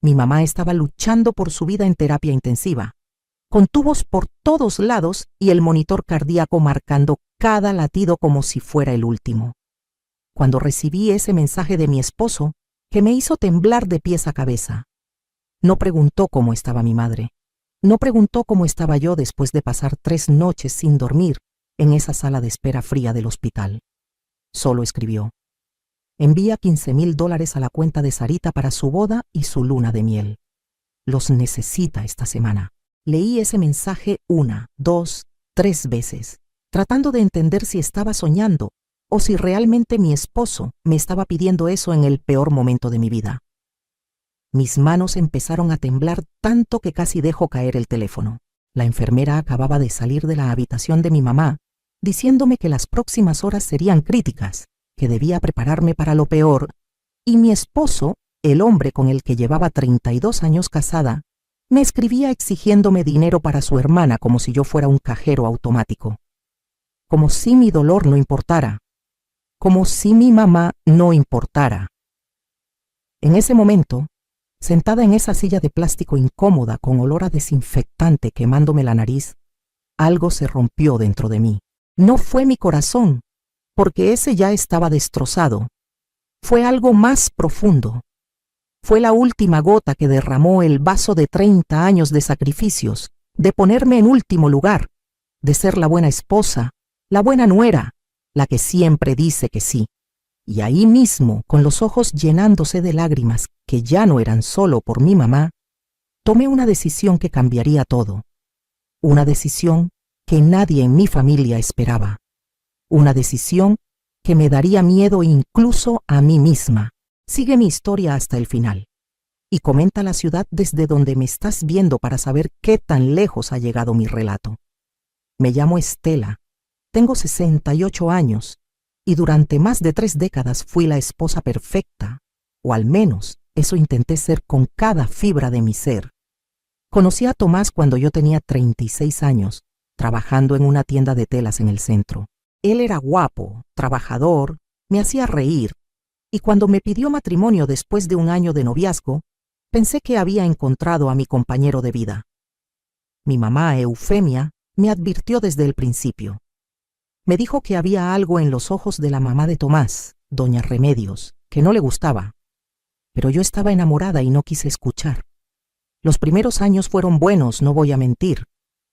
Mi mamá estaba luchando por su vida en terapia intensiva, con tubos por todos lados y el monitor cardíaco marcando cada latido como si fuera el último. Cuando recibí ese mensaje de mi esposo, que me hizo temblar de pies a cabeza, no preguntó cómo estaba mi madre. No preguntó cómo estaba yo después de pasar 3 noches sin dormir en esa sala de espera fría del hospital. Solo escribió: envía $15,000 a la cuenta de Sarita para su boda y su luna de miel. Los necesita esta semana. Leí ese mensaje 1, 2, 3 veces, tratando de entender si estaba soñando o si realmente mi esposo me estaba pidiendo eso en el peor momento de mi vida. Mis manos empezaron a temblar tanto que casi dejo caer el teléfono. La enfermera acababa de salir de la habitación de mi mamá, diciéndome que las próximas horas serían críticas, que debía prepararme para lo peor, y mi esposo, el hombre con el que llevaba 32 años casada, me escribía exigiéndome dinero para su hermana como si yo fuera un cajero automático. Como si mi dolor no importara. Como si mi mamá no importara. En ese momento, sentada en esa silla de plástico incómoda con olor a desinfectante quemándome la nariz, algo se rompió dentro de mí. No fue mi corazón, porque ese ya estaba destrozado. Fue algo más profundo. Fue la última gota que derramó el vaso de 30 años de sacrificios, de ponerme en último lugar, de ser la buena esposa, la buena nuera, la que siempre dice que sí. Y ahí mismo, con los ojos llenándose de lágrimas que ya no eran solo por mi mamá, tomé una decisión que cambiaría todo. Una decisión que nadie en mi familia esperaba. Una decisión que me daría miedo incluso a mí misma. Sigue mi historia hasta el final. Y comenta la ciudad desde donde me estás viendo para saber qué tan lejos ha llegado mi relato. Me llamo Estela, tengo 68 años. Y durante más de 3 décadas fui la esposa perfecta, o al menos eso intenté ser con cada fibra de mi ser. Conocí a Tomás cuando yo tenía 36 años, trabajando en una tienda de telas en el centro. Él era guapo, trabajador, me hacía reír, y cuando me pidió matrimonio después de un año de noviazgo, pensé que había encontrado a mi compañero de vida. Mi mamá, Eufemia, me advirtió desde el principio. Me dijo que había algo en los ojos de la mamá de Tomás, doña Remedios, que no le gustaba. Pero yo estaba enamorada y no quise escuchar. Los primeros años fueron buenos, no voy a mentir.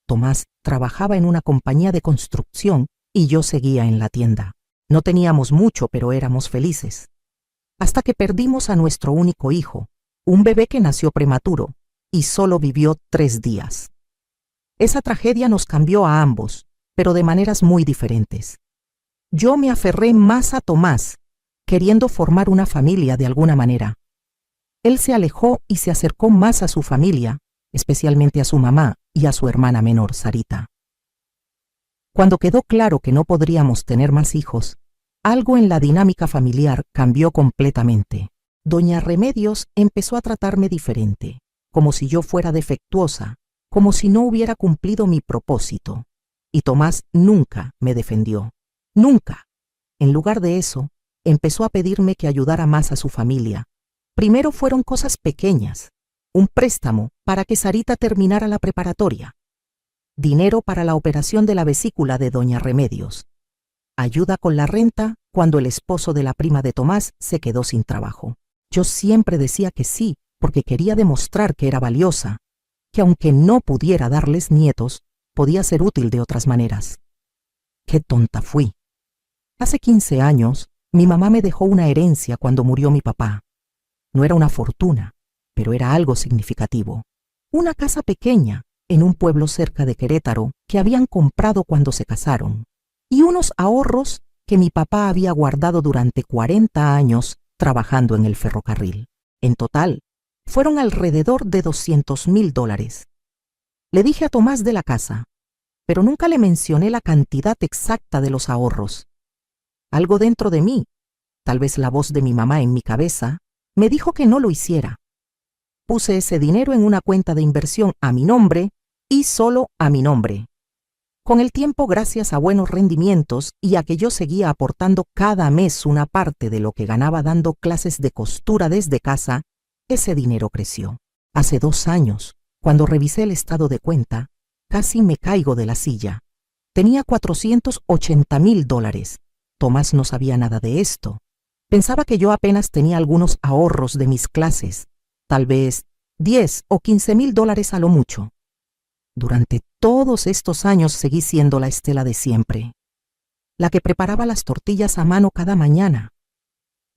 Tomás trabajaba en una compañía de construcción y yo seguía en la tienda. No teníamos mucho, pero éramos felices. Hasta que perdimos a nuestro único hijo, un bebé que nació prematuro y solo vivió 3 días. Esa tragedia nos cambió a ambos, pero de maneras muy diferentes. Yo me aferré más a Tomás, queriendo formar una familia de alguna manera. Él se alejó y se acercó más a su familia, especialmente a su mamá y a su hermana menor, Sarita. Cuando quedó claro que no podríamos tener más hijos, algo en la dinámica familiar cambió completamente. Doña Remedios empezó a tratarme diferente, como si yo fuera defectuosa, como si no hubiera cumplido mi propósito. Y Tomás nunca me defendió. Nunca. En lugar de eso, empezó a pedirme que ayudara más a su familia. Primero fueron cosas pequeñas. Un préstamo para que Sarita terminara la preparatoria. Dinero para la operación de la vesícula de doña Remedios. Ayuda con la renta cuando el esposo de la prima de Tomás se quedó sin trabajo. Yo siempre decía que sí, porque quería demostrar que era valiosa, que aunque no pudiera darles nietos, podía ser útil de otras maneras. ¡Qué tonta fui! Hace 15 años, mi mamá me dejó una herencia cuando murió mi papá. No era una fortuna, pero era algo significativo. Una casa pequeña, en un pueblo cerca de Querétaro, que habían comprado cuando se casaron, y unos ahorros que mi papá había guardado durante 40 años trabajando en el ferrocarril. En total, fueron alrededor de $200,000. Le dije a Tomás de la casa, pero nunca le mencioné la cantidad exacta de los ahorros. Algo dentro de mí, tal vez la voz de mi mamá en mi cabeza, me dijo que no lo hiciera. Puse ese dinero en una cuenta de inversión a mi nombre y solo a mi nombre. Con el tiempo, gracias a buenos rendimientos y a que yo seguía aportando cada mes una parte de lo que ganaba dando clases de costura desde casa, ese dinero creció. Hace 2 años, cuando revisé el estado de cuenta, casi me caigo de la silla. Tenía $480,000. Tomás no sabía nada de esto. Pensaba que yo apenas tenía algunos ahorros de mis clases, tal vez $10 o $15,000 a lo mucho. Durante todos estos años seguí siendo la Estela de siempre, la que preparaba las tortillas a mano cada mañana,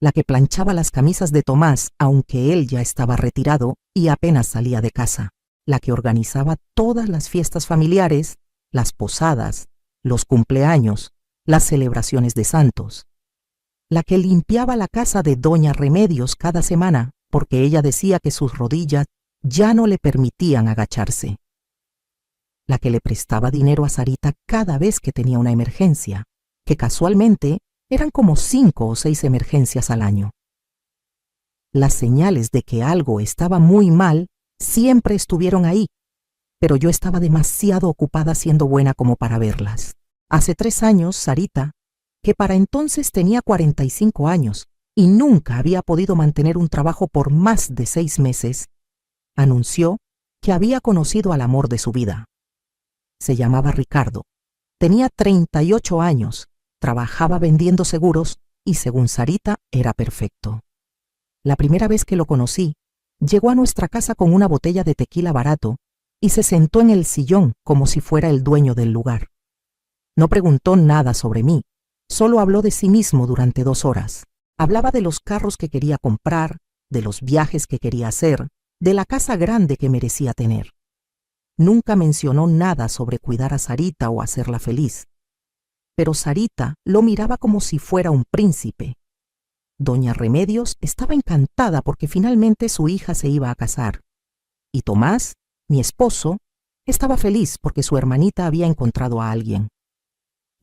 la que planchaba las camisas de Tomás aunque él ya estaba retirado y apenas salía de casa, la que organizaba todas las fiestas familiares, las posadas, los cumpleaños, las celebraciones de santos, la que limpiaba la casa de Doña Remedios cada semana porque ella decía que sus rodillas ya no le permitían agacharse, la que le prestaba dinero a Sarita cada vez que tenía una emergencia, que casualmente eran como 5 o 6 emergencias al año. Las señales de que algo estaba muy mal siempre estuvieron ahí, pero yo estaba demasiado ocupada siendo buena como para verlas. Hace 3 años, Sarita, que para entonces tenía 45 años y nunca había podido mantener un trabajo por más de 6 meses, anunció que había conocido al amor de su vida. Se llamaba Ricardo, tenía 38 años, trabajaba vendiendo seguros y según Sarita era perfecto. La primera vez que lo conocí, llegó a nuestra casa con una botella de tequila barato y se sentó en el sillón como si fuera el dueño del lugar. No preguntó nada sobre mí, solo habló de sí mismo durante 2 horas. Hablaba de los carros que quería comprar, de los viajes que quería hacer, de la casa grande que merecía tener. Nunca mencionó nada sobre cuidar a Sarita o hacerla feliz. Pero Sarita lo miraba como si fuera un príncipe. Doña Remedios estaba encantada porque finalmente su hija se iba a casar. Y Tomás, mi esposo, estaba feliz porque su hermanita había encontrado a alguien.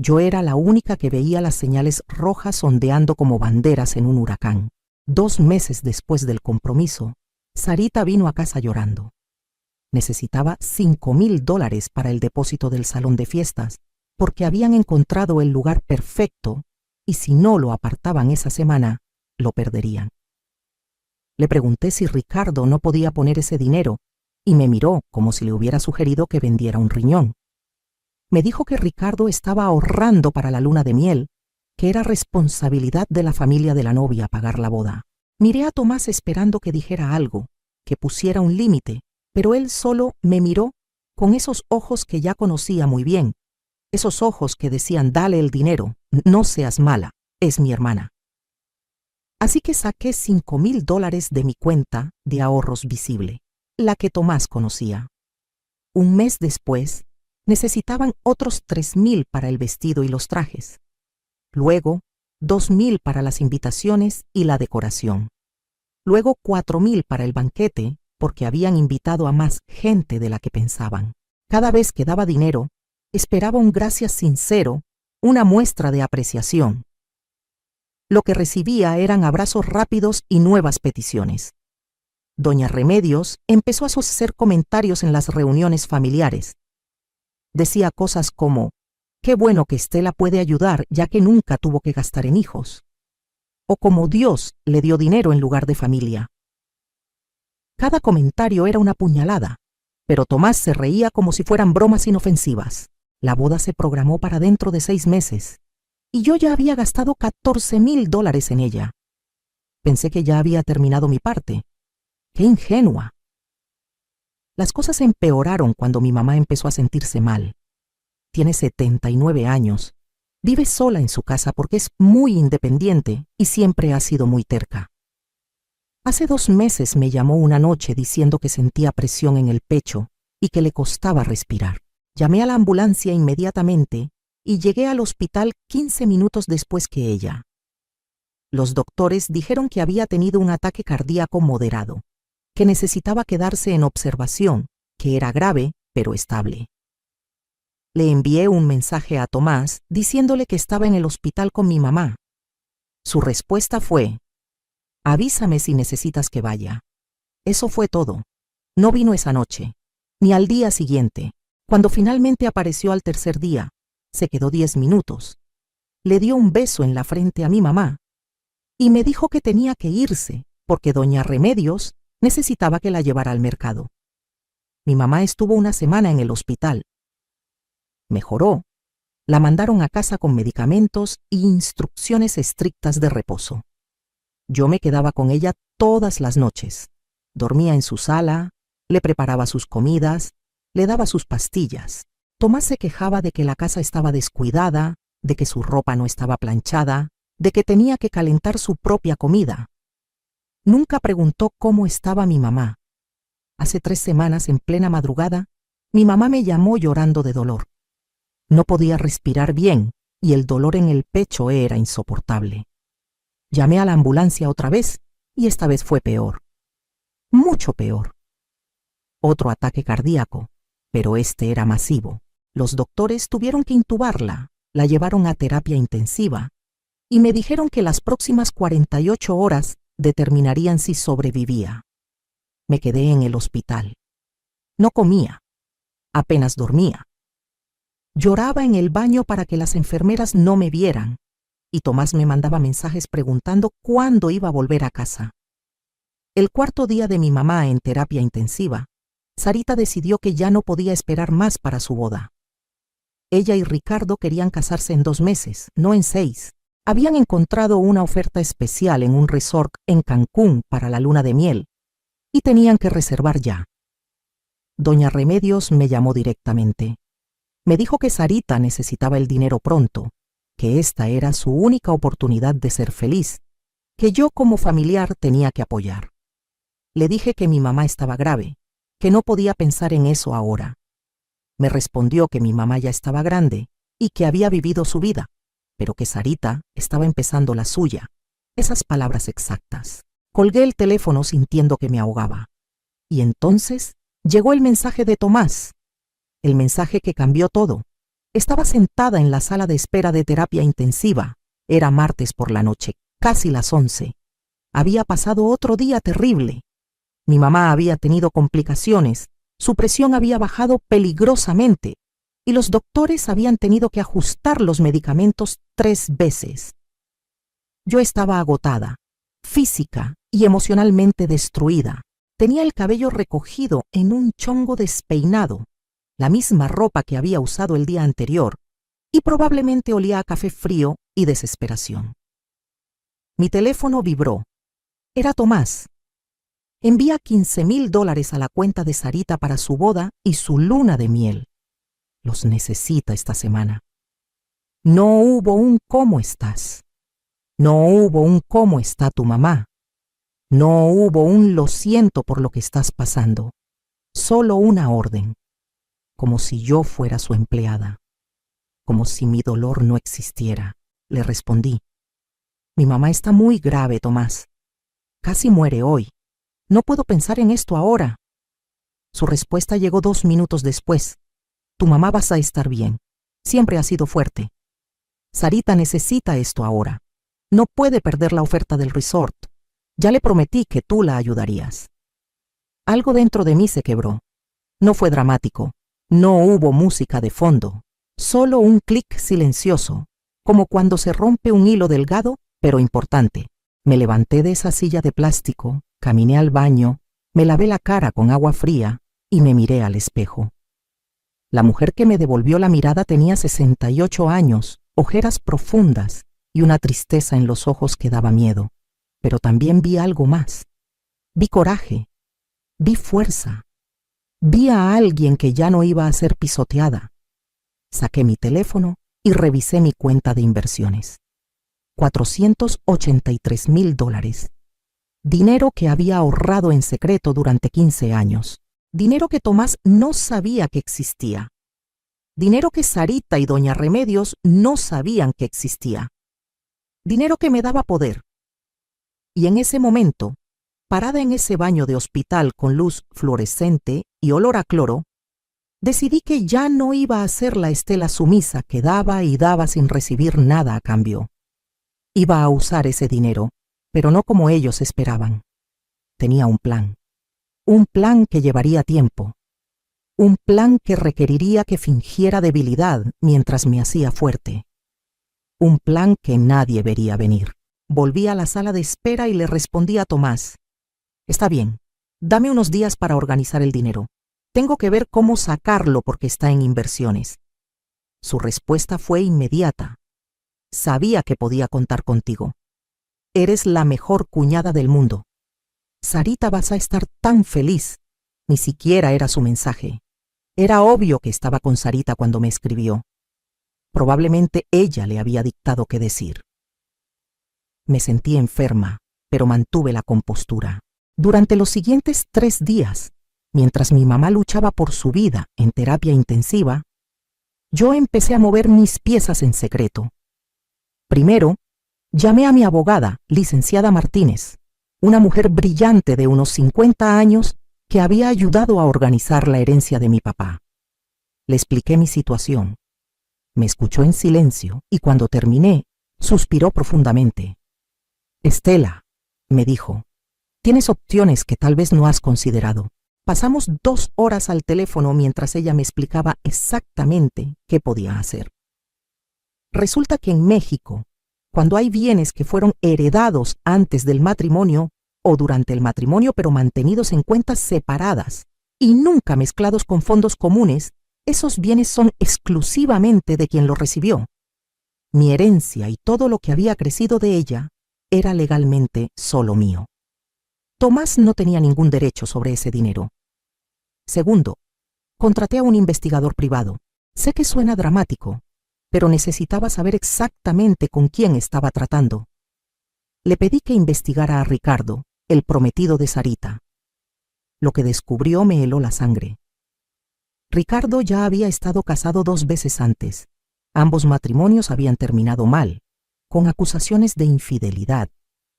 Yo era la única que veía las señales rojas ondeando como banderas en un huracán. 2 meses después del compromiso, Sarita vino a casa llorando. Necesitaba $5,000 para el depósito del salón de fiestas, porque habían encontrado el lugar perfecto y si no lo apartaban esa semana, lo perderían. Le pregunté si Ricardo no podía poner ese dinero y me miró como si le hubiera sugerido que vendiera un riñón. Me dijo que Ricardo estaba ahorrando para la luna de miel, que era responsabilidad de la familia de la novia pagar la boda. Miré a Tomás esperando que dijera algo, que pusiera un límite, pero él solo me miró con esos ojos que ya conocía muy bien, esos ojos que decían dale el dinero, no seas mala, es mi hermana. Así que saqué $5,000 de mi cuenta de ahorros visible, la que Tomás conocía. Un mes después, necesitaban otros $3,000 para el vestido y los trajes. Luego, $2,000 para las invitaciones y la decoración. Luego $4,000 para el banquete, porque habían invitado a más gente de la que pensaban. Cada vez que daba dinero, esperaba un gracias sincero, una muestra de apreciación. Lo que recibía eran abrazos rápidos y nuevas peticiones. Doña Remedios empezó a hacer comentarios en las reuniones familiares. Decía cosas como, qué bueno que Estela puede ayudar ya que nunca tuvo que gastar en hijos. O como Dios le dio dinero en lugar de familia. Cada comentario era una puñalada, pero Tomás se reía como si fueran bromas inofensivas. La boda se programó para dentro de 6 meses, y yo ya había gastado $14,000 en ella. Pensé que ya había terminado mi parte. ¡Qué ingenua! Las cosas empeoraron cuando mi mamá empezó a sentirse mal. Tiene 79 años, vive sola en su casa porque es muy independiente y siempre ha sido muy terca. Hace 2 meses me llamó una noche diciendo que sentía presión en el pecho y que le costaba respirar. Llamé a la ambulancia inmediatamente y llegué al hospital 15 minutos después que ella. Los doctores dijeron que había tenido un ataque cardíaco moderado, que necesitaba quedarse en observación, que era grave pero estable. Le envié un mensaje a Tomás diciéndole que estaba en el hospital con mi mamá. Su respuesta fue, avísame si necesitas que vaya. Eso fue todo. No vino esa noche, ni al día siguiente. Cuando finalmente apareció al tercer día, se quedó 10 minutos. Le dio un beso en la frente a mi mamá y me dijo que tenía que irse porque Doña Remedios Necesitaba que la llevara al mercado. Mi mamá estuvo una semana en el hospital. Mejoró. La mandaron a casa con medicamentos y instrucciones estrictas de reposo. Yo me quedaba con ella todas las noches. Dormía en su sala, le preparaba sus comidas, le daba sus pastillas. Tomás se quejaba de que la casa estaba descuidada, de que su ropa no estaba planchada, de que tenía que calentar su propia comida. Nunca preguntó cómo estaba mi mamá. Hace 3 semanas, en plena madrugada, mi mamá me llamó llorando de dolor. No podía respirar bien y el dolor en el pecho era insoportable. Llamé a la ambulancia otra vez y esta vez fue peor. Mucho peor. Otro ataque cardíaco, pero este era masivo. Los doctores tuvieron que intubarla, la llevaron a terapia intensiva y me dijeron que las próximas 48 horas determinarían si sobrevivía. Me quedé en el hospital. No comía. Apenas dormía. Lloraba en el baño para que las enfermeras no me vieran, y Tomás me mandaba mensajes preguntando cuándo iba a volver a casa. El 4.º día de mi mamá en terapia intensiva, Sarita decidió que ya no podía esperar más para su boda. Ella y Ricardo querían casarse en 2 meses, no en 6. Habían encontrado una oferta especial en un resort en Cancún para la luna de miel, y tenían que reservar ya. Doña Remedios me llamó directamente. Me dijo que Sarita necesitaba el dinero pronto, que esta era su única oportunidad de ser feliz, que yo como familiar tenía que apoyar. Le dije que mi mamá estaba grave, que no podía pensar en eso ahora. Me respondió que mi mamá ya estaba grande y que había vivido su vida, pero que Sarita estaba empezando la suya. Esas palabras exactas. Colgué el teléfono sintiendo que me ahogaba. Y entonces llegó el mensaje de Tomás. El mensaje que cambió todo. Estaba sentada en la sala de espera de terapia intensiva. Era martes por la noche, casi las 11. Había pasado otro día terrible. Mi mamá había tenido complicaciones, su presión había bajado peligrosamente y los doctores habían tenido que ajustar los medicamentos 3 veces. Yo estaba agotada, física y emocionalmente destruida. Tenía el cabello recogido en un chongo despeinado, la misma ropa que había usado el día anterior, y probablemente olía a café frío y desesperación. Mi teléfono vibró. Era Tomás. Envía $15,000 a la cuenta de Sarita para su boda y su luna de miel. Los necesita esta semana. No hubo un ¿cómo estás? No hubo un ¿cómo está tu mamá? No hubo un lo siento por lo que estás pasando. Solo una orden. Como si yo fuera su empleada. Como si mi dolor no existiera. Le respondí. Mi mamá está muy grave, Tomás. Casi muere hoy. No puedo pensar en esto ahora. Su respuesta llegó 2 minutos después. Tu mamá vas a estar bien. Siempre ha sido fuerte. Sarita necesita esto ahora. No puede perder la oferta del resort. Ya le prometí que tú la ayudarías. Algo dentro de mí se quebró. No fue dramático. No hubo música de fondo. Solo un clic silencioso, como cuando se rompe un hilo delgado, pero importante. Me levanté de esa silla de plástico, caminé al baño, me lavé la cara con agua fría y me miré al espejo. La mujer que me devolvió la mirada tenía 68 años, ojeras profundas y una tristeza en los ojos que daba miedo. Pero también vi algo más. Vi coraje, vi fuerza, vi a alguien que ya no iba a ser pisoteada. Saqué mi teléfono y revisé mi cuenta de inversiones. $483,000. Dinero que había ahorrado en secreto durante 15 años. Dinero que Tomás no sabía que existía. Dinero que Sarita y Doña Remedios no sabían que existía. Dinero que me daba poder. Y en ese momento, parada en ese baño de hospital con luz fluorescente y olor a cloro, decidí que ya no iba a ser la Estela sumisa que daba y daba sin recibir nada a cambio. Iba a usar ese dinero, pero no como ellos esperaban. Tenía un plan que llevaría tiempo, un plan que requeriría que fingiera debilidad mientras me hacía fuerte, un plan que nadie vería venir. Volví a la sala de espera y le respondí a Tomás. Está bien, Dame unos días para organizar el dinero. Tengo que ver cómo sacarlo porque está en inversiones. Su respuesta fue inmediata. Sabía que podía contar contigo. Eres la mejor cuñada del mundo. Sarita, vas a estar tan feliz. Ni siquiera era su mensaje. Era obvio que estaba con Sarita cuando me escribió. Probablemente ella le había dictado qué decir. Me sentí enferma, pero mantuve la compostura. Durante los siguientes 3 días, mientras mi mamá luchaba por su vida en terapia intensiva, yo empecé a mover mis piezas en secreto. Primero, llamé a mi abogada, licenciada Martínez, una mujer brillante de unos 50 años que había ayudado a organizar la herencia de mi papá. Le expliqué mi situación. Me escuchó en silencio y cuando terminé, suspiró profundamente. Estela, me dijo, tienes opciones que tal vez no has considerado. Pasamos 2 horas al teléfono mientras ella me explicaba exactamente qué podía hacer. Resulta que en México, cuando hay bienes que fueron heredados antes del matrimonio o durante el matrimonio pero mantenidos en cuentas separadas y nunca mezclados con fondos comunes, esos bienes son exclusivamente de quien los recibió. Mi herencia y todo lo que había crecido de ella era legalmente solo mío. Tomás no tenía ningún derecho sobre ese dinero. Segundo, contraté a un investigador privado. Sé que suena dramático, pero necesitaba saber exactamente con quién estaba tratando. Le pedí que investigara a Ricardo, el prometido de Sarita. Lo que descubrió me heló la sangre. Ricardo ya había estado casado 2 veces antes. Ambos matrimonios habían terminado mal, con acusaciones de infidelidad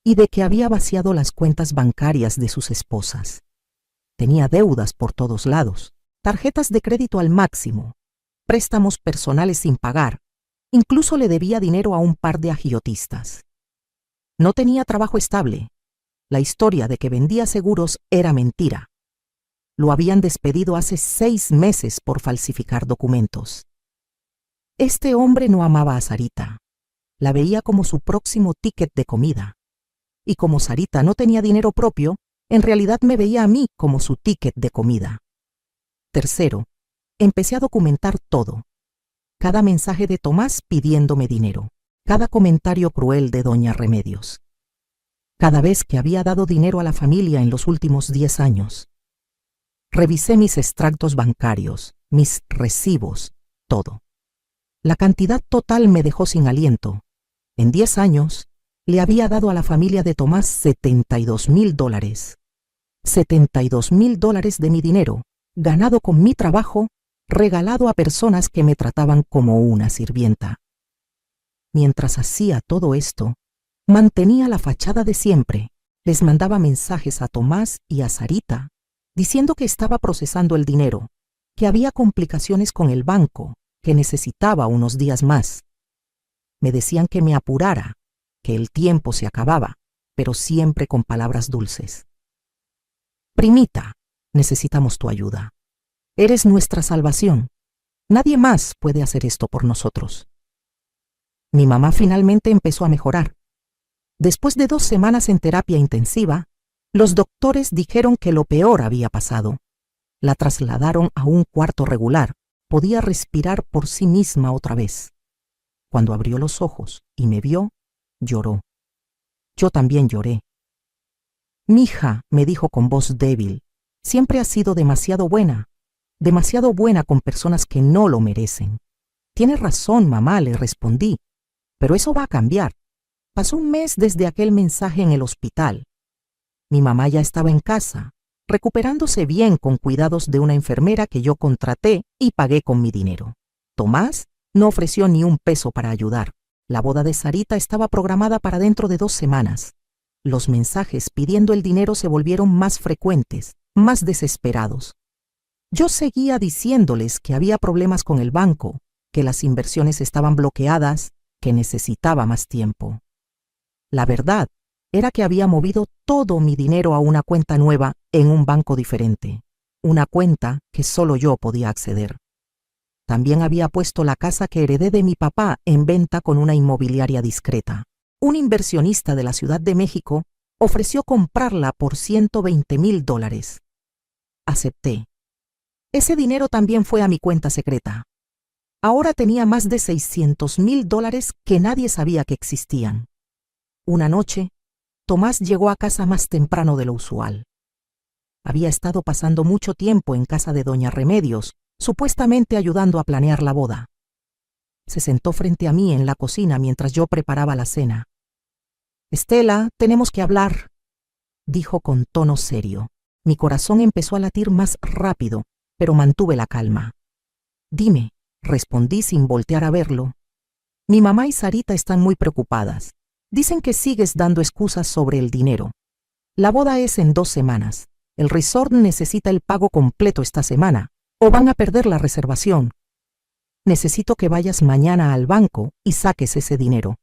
y de que había vaciado las cuentas bancarias de sus esposas. Tenía deudas por todos lados, tarjetas de crédito al máximo, préstamos personales sin pagar, incluso le debía dinero a un par de agiotistas. No tenía trabajo estable. La historia de que vendía seguros era mentira. Lo habían despedido hace 6 meses por falsificar documentos. Este hombre no amaba a Sarita. La veía como su próximo ticket de comida. Y como Sarita no tenía dinero propio, en realidad me veía a mí como su ticket de comida. Tercero, empecé a documentar todo. Cada mensaje de Tomás pidiéndome dinero. Cada comentario cruel de doña Remedios. Cada vez que había dado dinero a la familia en los últimos 10 años. Revisé mis extractos bancarios, mis recibos, todo. La cantidad total me dejó sin aliento. En 10 años, le había dado a la familia de Tomás $72,000. $72,000 de mi dinero, ganado con mi trabajo, regalado a personas que me trataban como una sirvienta. Mientras hacía todo esto, mantenía la fachada de siempre. Les mandaba mensajes a Tomás y a Sarita, diciendo que estaba procesando el dinero, que había complicaciones con el banco, que necesitaba unos días más. Me decían que me apurara, que el tiempo se acababa, pero siempre con palabras dulces. Primita, necesitamos tu ayuda. Eres nuestra salvación. Nadie más puede hacer esto por nosotros. Mi mamá finalmente empezó a mejorar. Después de 2 semanas en terapia intensiva, los doctores dijeron que lo peor había pasado. La trasladaron a un cuarto regular. Podía respirar por sí misma otra vez. Cuando abrió los ojos y me vio, lloró. Yo también lloré. Mija, me dijo con voz débil, siempre has sido demasiado buena con personas que no lo merecen. Tienes razón, mamá, le respondí, pero eso va a cambiar. Pasó un mes desde aquel mensaje en el hospital. Mi mamá ya estaba en casa, recuperándose bien con cuidados de una enfermera que yo contraté y pagué con mi dinero. Tomás no ofreció ni un peso para ayudar. La boda de Sarita estaba programada para dentro de 2 semanas. Los mensajes pidiendo el dinero se volvieron más frecuentes, más desesperados. Yo seguía diciéndoles que había problemas con el banco, que las inversiones estaban bloqueadas, que necesitaba más tiempo. La verdad era que había movido todo mi dinero a una cuenta nueva en un banco diferente, una cuenta que solo yo podía acceder. También había puesto la casa que heredé de mi papá en venta con una inmobiliaria discreta. Un inversionista de la Ciudad de México ofreció comprarla por $120,000. Acepté. Ese dinero también fue a mi cuenta secreta. Ahora tenía más de $600,000 que nadie sabía que existían. Una noche, Tomás llegó a casa más temprano de lo usual. Había estado pasando mucho tiempo en casa de doña Remedios, supuestamente ayudando a planear la boda. Se sentó frente a mí en la cocina mientras yo preparaba la cena. «Estela, tenemos que hablar», dijo con tono serio. Mi corazón empezó a latir más rápido, pero mantuve la calma. «Dime», respondí sin voltear a verlo. «Mi mamá y Sarita están muy preocupadas. Dicen que sigues dando excusas sobre el dinero. La boda es en 2 semanas. El resort necesita el pago completo esta semana, o van a perder la reservación. Necesito que vayas mañana al banco y saques ese dinero».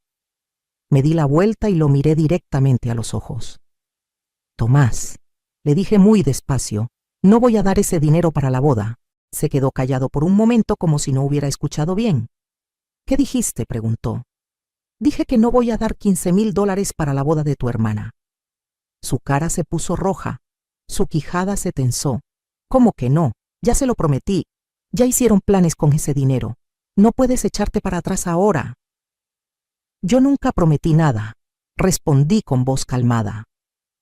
Me di la vuelta y lo miré directamente a los ojos. «Tomás», le dije muy despacio, «no voy a dar ese dinero para la boda». Se quedó callado por un momento como si no hubiera escuchado bien. «¿Qué dijiste?», preguntó. «Dije que no voy a dar $15,000 para la boda de tu hermana». Su cara se puso roja, su quijada se tensó. «¿Cómo que no? Ya se lo prometí. Ya hicieron planes con ese dinero. No puedes echarte para atrás ahora». «Yo nunca prometí nada», respondí con voz calmada.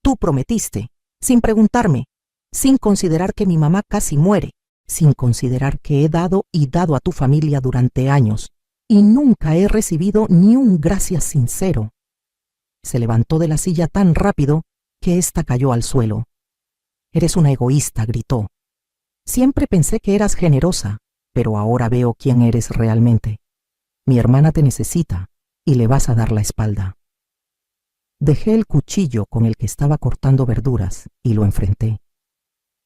«Tú prometiste, sin preguntarme, sin considerar que mi mamá casi muere, sin considerar que he dado y dado a tu familia durante años, y nunca he recibido ni un gracias sincero». Se levantó de la silla tan rápido que ésta cayó al suelo. «Eres una egoísta», gritó. «Siempre pensé que eras generosa, pero ahora veo quién eres realmente. Mi hermana te necesita y le vas a dar la espalda». Dejé el cuchillo con el que estaba cortando verduras y lo enfrenté.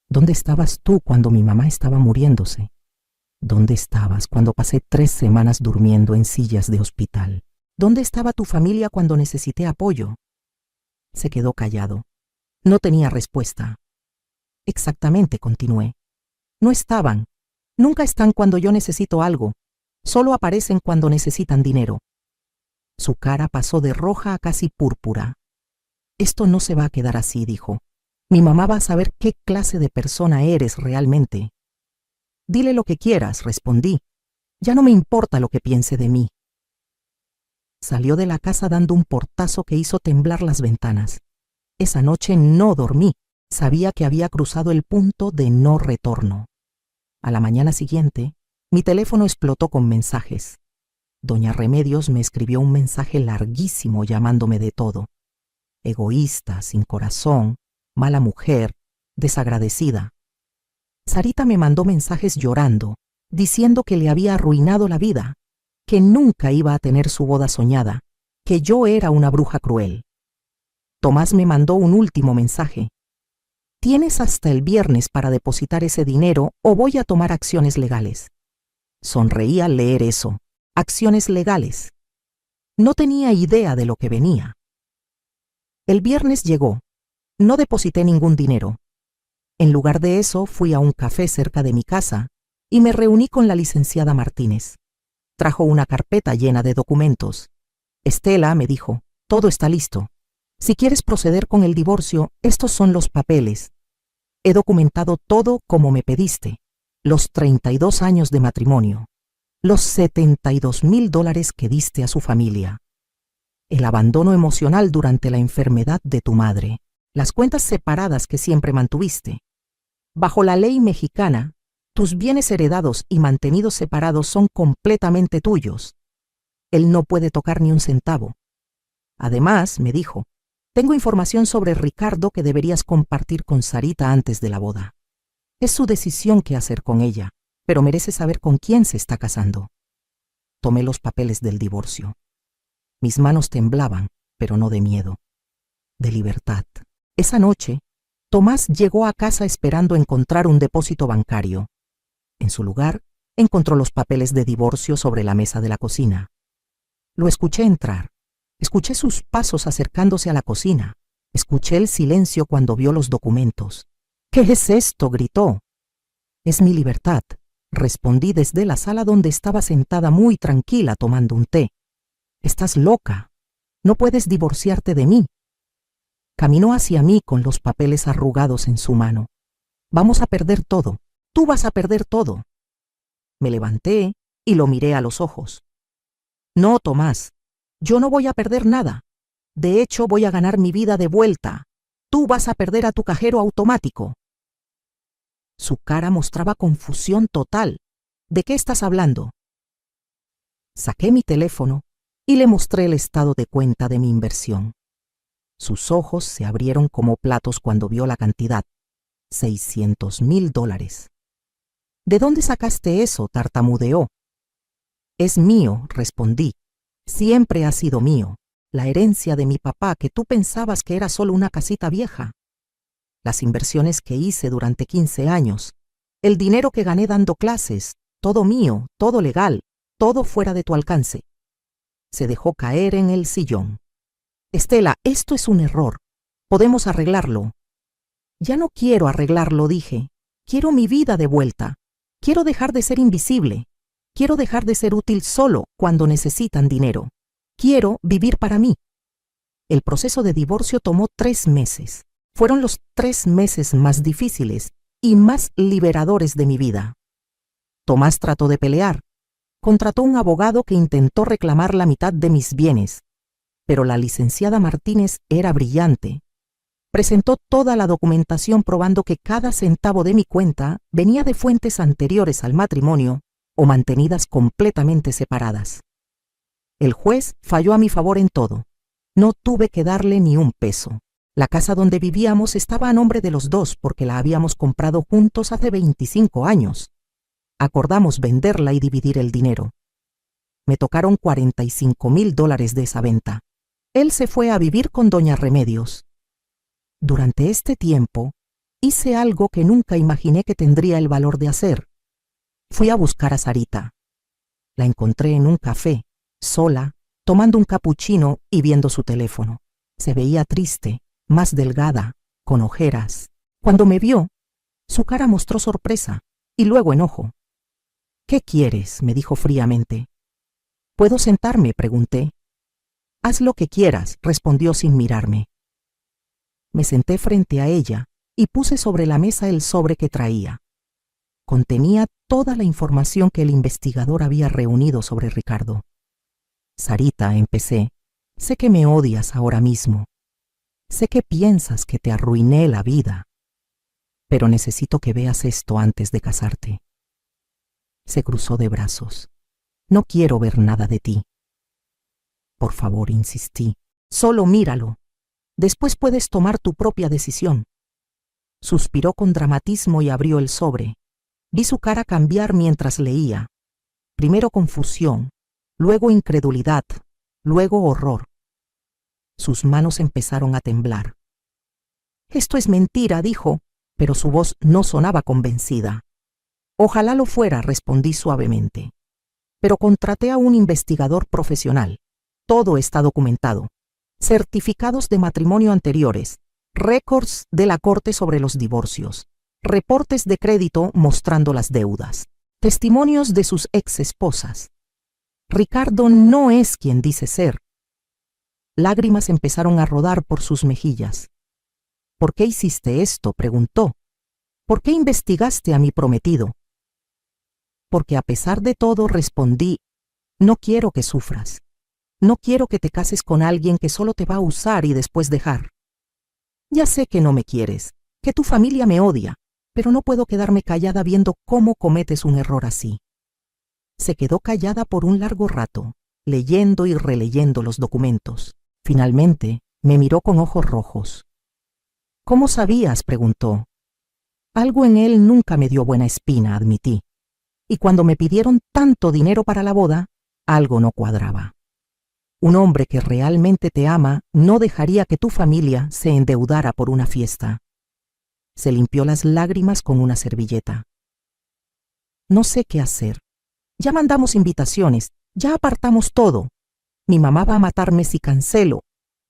¿Dónde estabas tú cuando mi mamá estaba muriéndose? ¿Dónde estabas cuando pasé 3 semanas durmiendo en sillas de hospital? ¿Dónde estaba tu familia cuando necesité apoyo? Se quedó callado. No tenía respuesta. «Exactamente», continué. «No estaban. Nunca están cuando yo necesito algo. Solo aparecen cuando necesitan dinero». Su cara pasó de roja a casi púrpura. «Esto no se va a quedar así», dijo. «Mi mamá va a saber qué clase de persona eres realmente». «Dile lo que quieras», respondí. «Ya no me importa lo que piense de mí». Salió de la casa dando un portazo que hizo temblar las ventanas. Esa noche no dormí. Sabía que había cruzado el punto de no retorno. A la mañana siguiente, mi teléfono explotó con mensajes. Doña Remedios me escribió un mensaje larguísimo llamándome de todo. Egoísta, sin corazón, mala mujer, desagradecida. Sarita me mandó mensajes llorando, diciendo que le había arruinado la vida, que nunca iba a tener su boda soñada, que yo era una bruja cruel. Tomás me mandó un último mensaje. «Tienes hasta el viernes para depositar ese dinero o voy a tomar acciones legales». Sonreí al leer eso. Acciones legales. No tenía idea de lo que venía. El viernes llegó. No deposité ningún dinero. En lugar de eso, fui a un café cerca de mi casa y me reuní con la licenciada Martínez. Trajo una carpeta llena de documentos. «Estela», me dijo, «todo está listo. Si quieres proceder con el divorcio, estos son los papeles. He documentado todo como me pediste. Los 32 años de matrimonio. Los $72,000 que diste a su familia. El abandono emocional durante la enfermedad de tu madre. Las cuentas separadas que siempre mantuviste. Bajo la ley mexicana, tus bienes heredados y mantenidos separados son completamente tuyos. Él no puede tocar ni un centavo. Además, me dijo, tengo información sobre Ricardo que deberías compartir con Sarita antes de la boda. Es su decisión qué hacer con ella, pero merece saber con quién se está casando». Tomé los papeles del divorcio. Mis manos temblaban, pero no de miedo, de libertad. Esa noche, Tomás llegó a casa esperando encontrar un depósito bancario. En su lugar, encontró los papeles de divorcio sobre la mesa de la cocina. Lo escuché entrar. Escuché sus pasos acercándose a la cocina. Escuché el silencio cuando vio los documentos. «¿Qué es esto?», gritó. «Es mi libertad», respondí desde la sala donde estaba sentada muy tranquila tomando un té. «Estás loca. No puedes divorciarte de mí». Caminó hacia mí con los papeles arrugados en su mano. Vamos a perder todo. Tú vas a perder todo. Me levanté y lo miré a los ojos. No, Tomás, yo no voy a perder nada. De hecho, voy a ganar mi vida de vuelta. Tú vas a perder a tu cajero automático. Su cara mostraba confusión total. ¿De qué estás hablando? Saqué mi teléfono y le mostré el estado de cuenta de mi inversión. Sus ojos se abrieron como platos cuando vio la cantidad. $600,000. ¿De dónde sacaste eso?, tartamudeó. Es mío, respondí. Siempre ha sido mío. La herencia de mi papá, que tú pensabas que era solo una casita vieja. Las inversiones que hice durante 15 años. El dinero que gané dando clases. Todo mío, todo legal, todo fuera de tu alcance. Se dejó caer en el sillón. Estela, esto es un error. Podemos arreglarlo. Ya no quiero arreglarlo, dije. Quiero mi vida de vuelta. Quiero dejar de ser invisible. Quiero dejar de ser útil solo cuando necesitan dinero. Quiero vivir para mí. El proceso de divorcio tomó 3 meses. Fueron los 3 meses más difíciles y más liberadores de mi vida. Tomás trató de pelear. Contrató un abogado que intentó reclamar la mitad de mis bienes, pero la licenciada Martínez era brillante. Presentó toda la documentación probando que cada centavo de mi cuenta venía de fuentes anteriores al matrimonio o mantenidas completamente separadas. El juez falló a mi favor en todo. No tuve que darle ni un peso. La casa donde vivíamos estaba a nombre de los dos porque la habíamos comprado juntos hace 25 años. Acordamos venderla y dividir el dinero. Me tocaron $45,000 de esa venta. Él se fue a vivir con doña Remedios. Durante este tiempo, hice algo que nunca imaginé que tendría el valor de hacer. Fui a buscar a Sarita. La encontré en un café, sola, tomando un capuchino y viendo su teléfono. Se veía triste, más delgada, con ojeras. Cuando me vio, su cara mostró sorpresa y luego enojo. «¿Qué quieres?», me dijo fríamente. «¿Puedo sentarme?», pregunté. «Haz lo que quieras», respondió sin mirarme. Me senté frente a ella y puse sobre la mesa el sobre que traía. Contenía toda la información que el investigador había reunido sobre Ricardo. «Sarita», empecé, «sé que me odias ahora mismo. Sé que piensas que te arruiné la vida. Pero necesito que veas esto antes de casarte». Se cruzó de brazos. «No quiero ver nada de ti». «Por favor», insistí, «solo míralo. Después puedes tomar tu propia decisión». Suspiró con dramatismo y abrió el sobre. Vi su cara cambiar mientras leía. Primero confusión, luego incredulidad, luego horror. Sus manos empezaron a temblar. «Esto es mentira», dijo, pero su voz no sonaba convencida. «Ojalá lo fuera», respondí suavemente. «Pero contraté a un investigador profesional. Todo está documentado. Certificados de matrimonio anteriores, récords de la Corte sobre los divorcios, reportes de crédito mostrando las deudas, testimonios de sus ex esposas. Ricardo no es quien dice ser». Lágrimas empezaron a rodar por sus mejillas. «¿Por qué hiciste esto?», preguntó. «¿Por qué investigaste a mi prometido?». «Porque a pesar de todo», respondí, «no quiero que sufras. No quiero que te cases con alguien que solo te va a usar y después dejar. Ya sé que no me quieres, que tu familia me odia, pero no puedo quedarme callada viendo cómo cometes un error así». Se quedó callada por un largo rato, leyendo y releyendo los documentos. Finalmente, me miró con ojos rojos. «¿Cómo sabías?», preguntó. «Algo en él nunca me dio buena espina», admití. «Y cuando me pidieron tanto dinero para la boda, algo no cuadraba. Un hombre que realmente te ama no dejaría que tu familia se endeudara por una fiesta». Se limpió las lágrimas con una servilleta. «No sé qué hacer. Ya mandamos invitaciones, ya apartamos todo. Mi mamá va a matarme si cancelo.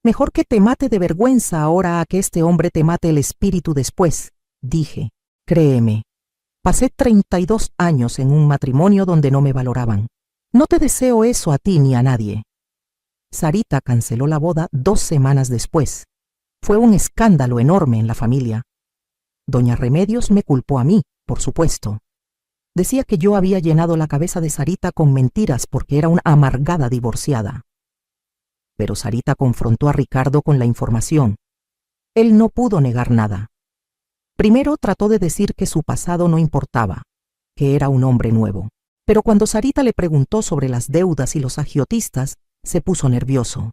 Mejor que te mate de vergüenza ahora a que este hombre te mate el espíritu después», dije. «Créeme, pasé 32 años en un matrimonio donde no me valoraban. No te deseo eso a ti ni a nadie». Sarita canceló la boda 2 semanas después. Fue un escándalo enorme en la familia. Doña Remedios me culpó a mí, por supuesto. Decía que yo había llenado la cabeza de Sarita con mentiras porque era una amargada divorciada. Pero Sarita confrontó a Ricardo con la información. Él no pudo negar nada. Primero trató de decir que su pasado no importaba, que era un hombre nuevo. Pero cuando Sarita le preguntó sobre las deudas y los agiotistas, se puso nervioso.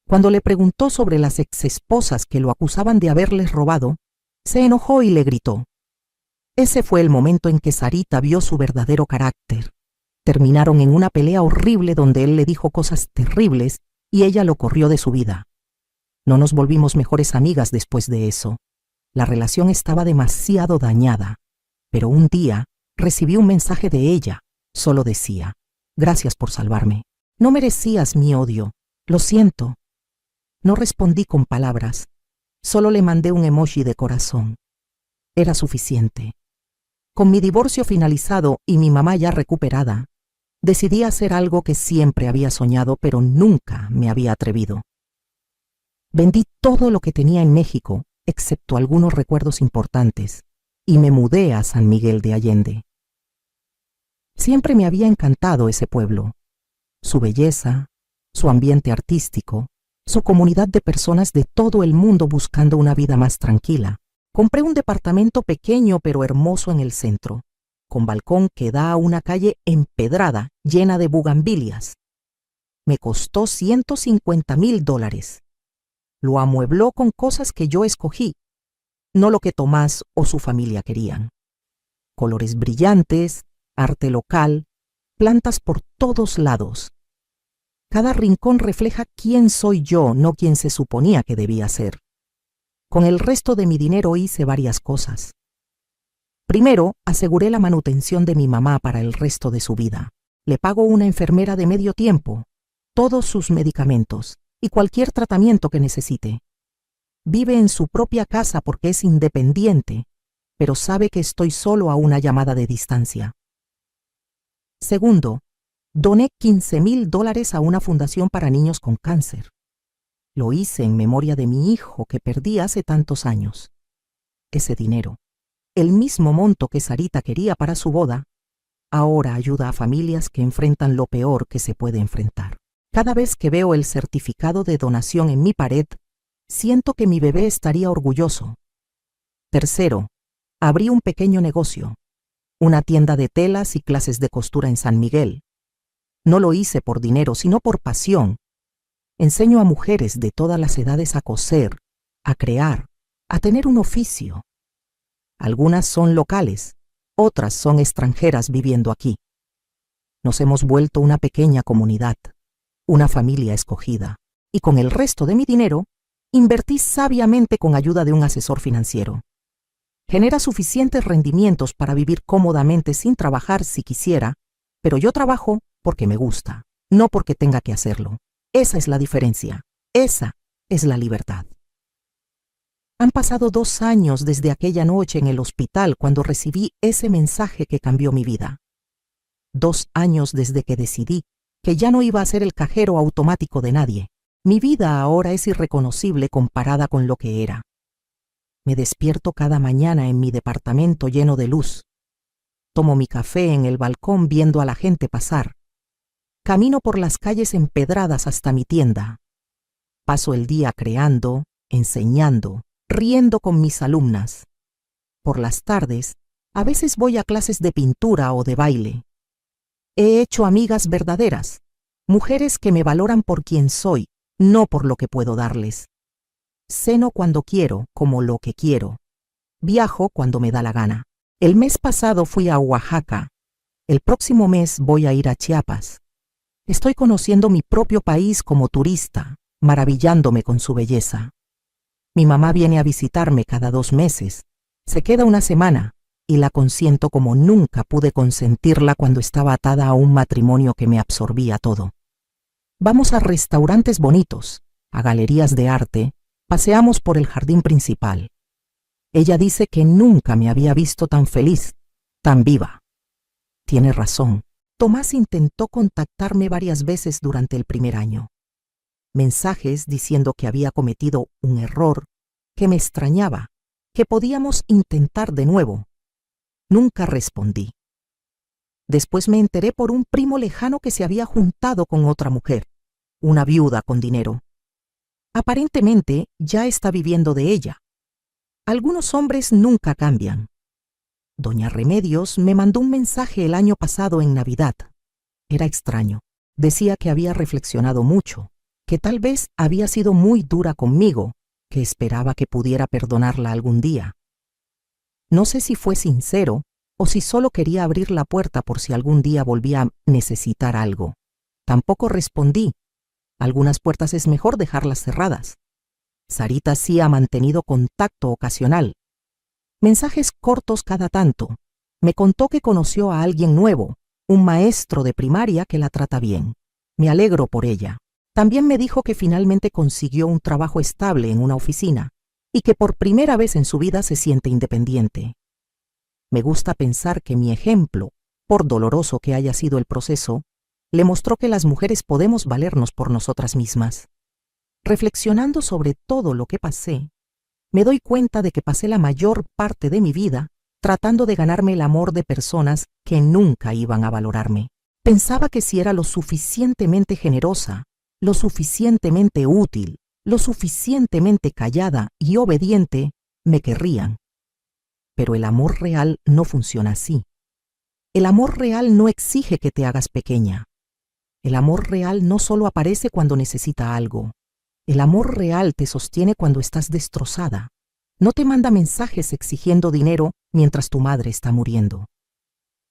Cuando le preguntó sobre las exesposas que lo acusaban de haberles robado, se enojó y le gritó. Ese fue el momento en que Sarita vio su verdadero carácter. Terminaron en una pelea horrible donde él le dijo cosas terribles y ella lo corrió de su vida. No nos volvimos mejores amigas después de eso. La relación estaba demasiado dañada. Pero un día recibí un mensaje de ella. Solo decía, gracias por salvarme. No merecías mi odio. Lo siento. No respondí con palabras. Solo le mandé un emoji de corazón. Era suficiente. Con mi divorcio finalizado y mi mamá ya recuperada, decidí hacer algo que siempre había soñado, pero nunca me había atrevido. Vendí todo lo que tenía en México, excepto algunos recuerdos importantes, y me mudé a San Miguel de Allende. Siempre me había encantado ese pueblo, su belleza, su ambiente artístico, su comunidad de personas de todo el mundo buscando una vida más tranquila. Compré un departamento pequeño pero hermoso en el centro, con balcón que da a una calle empedrada llena de bugambilias. Me costó $150,000. Lo amuebló con cosas que yo escogí, no lo que Tomás o su familia querían. Colores brillantes, arte local, plantas por todos lados. Cada rincón refleja quién soy yo, no quién se suponía que debía ser. Con el resto de mi dinero hice varias cosas. Primero, aseguré la manutención de mi mamá para el resto de su vida. Le pago una enfermera de medio tiempo, todos sus medicamentos y cualquier tratamiento que necesite. Vive en su propia casa porque es independiente, pero sabe que estoy solo a una llamada de distancia. Segundo, doné $15,000 a una fundación para niños con cáncer. Lo hice en memoria de mi hijo que perdí hace tantos años. Ese dinero, el mismo monto que Sarita quería para su boda, ahora ayuda a familias que enfrentan lo peor que se puede enfrentar. Cada vez que veo el certificado de donación en mi pared, siento que mi bebé estaría orgulloso. Tercero, abrí un pequeño negocio, una tienda de telas y clases de costura en San Miguel. No lo hice por dinero, sino por pasión. Enseño a mujeres de todas las edades a coser, a crear, a tener un oficio. Algunas son locales, otras son extranjeras viviendo aquí. Nos hemos vuelto una pequeña comunidad, una familia escogida, y con el resto de mi dinero, invertí sabiamente con ayuda de un asesor financiero. Genera suficientes rendimientos para vivir cómodamente sin trabajar si quisiera, pero yo trabajo porque me gusta, no porque tenga que hacerlo. Esa es la diferencia. Esa es la libertad. Han pasado 2 años desde aquella noche en el hospital cuando recibí ese mensaje que cambió mi vida. 2 años desde que decidí que ya no iba a ser el cajero automático de nadie. Mi vida ahora es irreconocible comparada con lo que era. Me despierto cada mañana en mi departamento lleno de luz. Tomo mi café en el balcón viendo a la gente pasar. Camino por las calles empedradas hasta mi tienda. Paso el día creando, enseñando, riendo con mis alumnas. Por las tardes, a veces voy a clases de pintura o de baile. He hecho amigas verdaderas, mujeres que me valoran por quien soy, no por lo que puedo darles. Ceno cuando quiero, como lo que quiero. Viajo cuando me da la gana. El mes pasado fui a Oaxaca. El próximo mes voy a ir a Chiapas. Estoy conociendo mi propio país como turista, maravillándome con su belleza. Mi mamá viene a visitarme cada 2 meses. Se queda una semana y la consiento como nunca pude consentirla cuando estaba atada a un matrimonio que me absorbía todo. Vamos a restaurantes bonitos, a galerías de arte, paseamos por el jardín principal. Ella dice que nunca me había visto tan feliz, tan viva. Tiene razón. Tomás intentó contactarme varias veces durante el primer año. mensajes diciendo que había cometido un error, que me extrañaba, que podíamos intentar de nuevo. Nunca respondí. Después me enteré por un primo lejano que se había juntado con otra mujer, una viuda con dinero. Aparentemente ya está viviendo de ella. Algunos hombres nunca cambian. Doña Remedios me mandó un mensaje el año pasado en Navidad. Era extraño. Decía que había reflexionado mucho, que tal vez había sido muy dura conmigo, que esperaba que pudiera perdonarla algún día. No sé si fue sincero o si solo quería abrir la puerta por si algún día volvía a necesitar algo. Tampoco respondí. Algunas puertas es mejor dejarlas cerradas. Sarita sí ha mantenido contacto ocasional. Mensajes cortos cada tanto. Me contó que conoció a alguien nuevo, un maestro de primaria que la trata bien. Me alegro por ella. También me dijo que finalmente consiguió un trabajo estable en una oficina y que por primera vez en su vida se siente independiente. Me gusta pensar que mi ejemplo, por doloroso que haya sido el proceso, le mostró que las mujeres podemos valernos por nosotras mismas. Reflexionando sobre todo lo que pasé, me doy cuenta de que pasé la mayor parte de mi vida tratando de ganarme el amor de personas que nunca iban a valorarme. Pensaba que si era lo suficientemente generosa, lo suficientemente útil, lo suficientemente callada y obediente, me querrían. Pero el amor real no funciona así. El amor real no exige que te hagas pequeña. El amor real no solo aparece cuando necesita algo. El amor real te sostiene cuando estás destrozada. No te manda mensajes exigiendo dinero mientras tu madre está muriendo.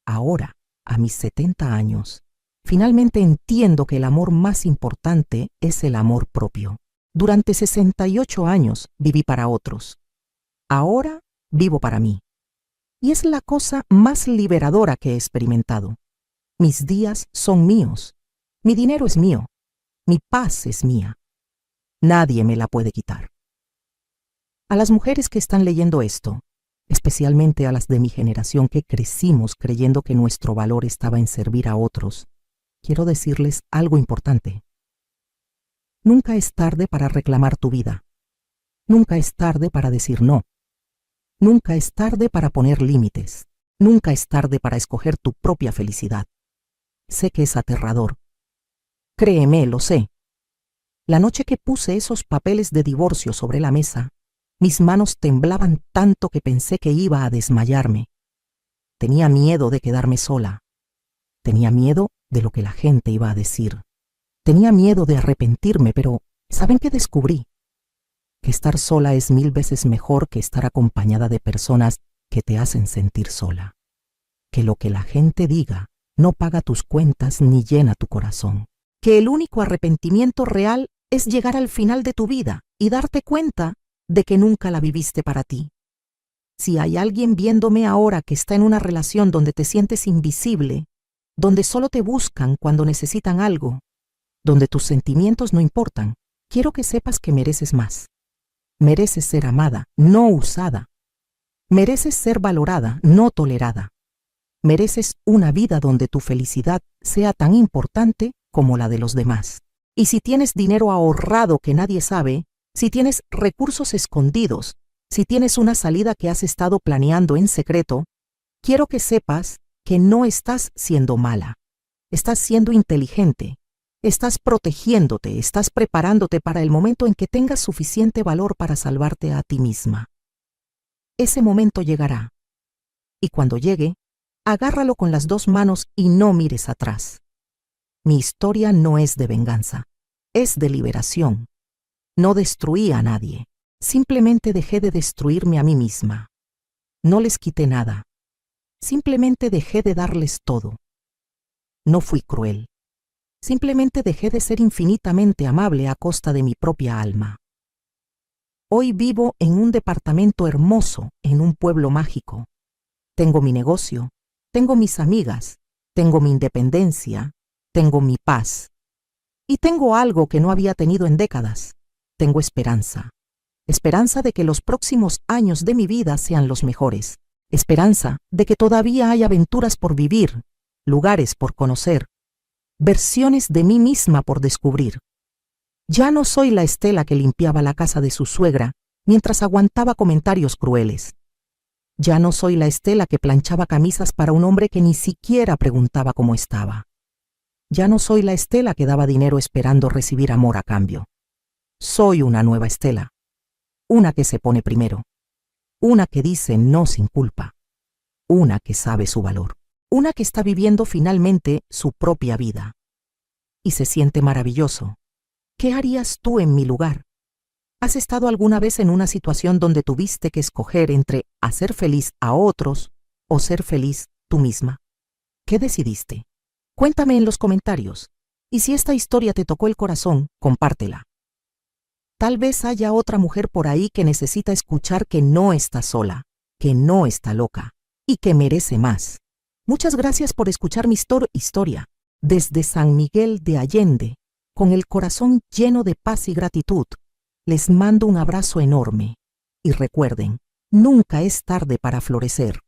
Ahora, a mis 70 años, finalmente entiendo que el amor más importante es el amor propio. Durante 68 años viví para otros. Ahora vivo para mí. Y es la cosa más liberadora que he experimentado. Mis días son míos. Mi dinero es mío. Mi paz es mía. Nadie me la puede quitar. A las mujeres que están leyendo esto, especialmente a las de mi generación que crecimos creyendo que nuestro valor estaba en servir a otros, quiero decirles algo importante. Nunca es tarde para reclamar tu vida. Nunca es tarde para decir no. Nunca es tarde para poner límites. Nunca es tarde para escoger tu propia felicidad. Sé que es aterrador. Créeme, lo sé. La noche que puse esos papeles de divorcio sobre la mesa, mis manos temblaban tanto que pensé que iba a desmayarme. Tenía miedo de quedarme sola. Tenía miedo de lo que la gente iba a decir. Tenía miedo de arrepentirme, pero ¿saben qué descubrí? Que estar sola es 1000 veces mejor que estar acompañada de personas que te hacen sentir sola. Que lo que la gente diga no paga tus cuentas ni llena tu corazón. Que el único arrepentimiento real es llegar al final de tu vida y darte cuenta de que nunca la viviste para ti. Si hay alguien viéndome ahora que está en una relación donde te sientes invisible, donde solo te buscan cuando necesitan algo, donde tus sentimientos no importan, quiero que sepas que mereces más. Mereces ser amada, no usada. Mereces ser valorada, no tolerada. Mereces una vida donde tu felicidad sea tan importante como la de los demás. Y si tienes dinero ahorrado que nadie sabe, si tienes recursos escondidos, si tienes una salida que has estado planeando en secreto, quiero que sepas que no estás siendo mala. Estás siendo inteligente. Estás protegiéndote, estás preparándote para el momento en que tengas suficiente valor para salvarte a ti misma. Ese momento llegará. Y cuando llegue, agárralo con las 2 manos y no mires atrás. Mi historia no es de venganza, es de liberación. No destruí a nadie, simplemente dejé de destruirme a mí misma. No les quité nada, simplemente dejé de darles todo. No fui cruel, simplemente dejé de ser infinitamente amable a costa de mi propia alma. Hoy vivo en un departamento hermoso, en un pueblo mágico. Tengo mi negocio, tengo mis amigas, tengo mi independencia, tengo mi paz. Y tengo algo que no había tenido en décadas. Tengo esperanza. Esperanza de que los próximos años de mi vida sean los mejores. Esperanza de que todavía hay aventuras por vivir, lugares por conocer, versiones de mí misma por descubrir. Ya no soy la Estela que limpiaba la casa de su suegra mientras aguantaba comentarios crueles. Ya no soy la Estela que planchaba camisas para un hombre que ni siquiera preguntaba cómo estaba. Ya no soy la Estela que daba dinero esperando recibir amor a cambio. Soy una nueva Estela, una que se pone primero, una que dice no sin culpa, una que sabe su valor, una que está viviendo finalmente su propia vida. Y se siente maravilloso. ¿Qué harías tú en mi lugar? ¿Has estado alguna vez en una situación donde tuviste que escoger entre hacer feliz a otros o ser feliz tú misma? ¿Qué decidiste? Cuéntame en los comentarios. Y si esta historia te tocó el corazón, compártela. Tal vez haya otra mujer por ahí que necesita escuchar que no está sola, que no está loca y que merece más. Muchas gracias por escuchar mi historia. Desde San Miguel de Allende, con el corazón lleno de paz y gratitud, les mando un abrazo enorme. Y recuerden, nunca es tarde para florecer.